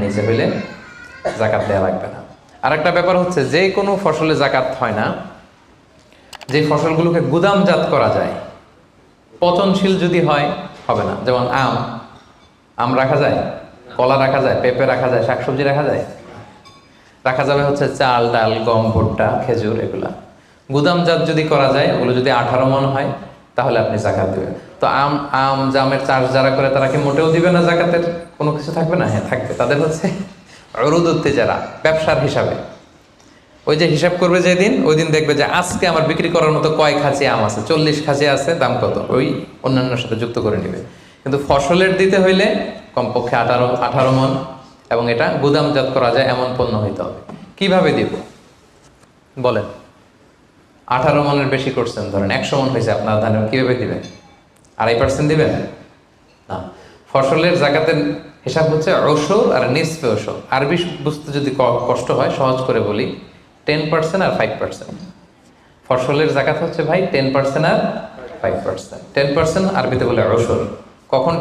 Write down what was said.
নিচে হইলে জাকাত দেওয়া লাগবে না। আর একটা ব্যাপার হচ্ছে, যে কোনো ফসলে জাকাত হয় না যে ফসলগুলোকে গুদামজাত করা যায়। পচনশীল যদি হয় হবে না। যেমন আম রাখা যায়, কলা রাখা যায়, পেঁপে রাখা যায়, শাকসবজি রাখা যায়। রাখা যাবে হচ্ছে চাল, ডাল, গম, ভুট্টা, খেজুর, এগুলা গুদামজাত যদি করা যায়, ওগুলো যদি 18 মণ হয় তাহলে আপনি জাকাত দেবেন। তো জামের চাষ যারা করে তারা কি মোটেও দিবে না জাকাতের কোনো কিছু থাকবে না? হ্যাঁ থাকবে। তাদের হচ্ছে উরুদুত যারা ব্যবসার হিসাবে, ওই যে হিসাব করবে যেদিন, ওই দিন দেখবে যে আজকে আমার বিক্রি করার মতো কয় খাঁচি আম আছে, 40 খাঁচি আছে, দাম কত, ওই অন্যান্যর সাথে যুক্ত করে নেবে। কিন্তু ফসলের দিতে হইলে কমপক্ষে 18 মণ, এবং এটা গুদামজাত করা যায় এমন পণ্য হইতে হবে। কিভাবে দিব বলেন? 18 মণের বেশি করছেন, ধরেন 100 মণ হয়েছে আপনার ধানের, কিভাবে দিবেন? 2.5% দিবেন না। ফসলের জাকাতের হিসাব হচ্ছে ওশর আর নিসফে ওশর। আরবি বুঝতে যদি কষ্ট হয়, সহজ করে বলি, 10% আর 5%। ফসলের জাকাত হচ্ছে ভাই 10% আর 5%। 10% আরবিতে বলে ওশর। কখন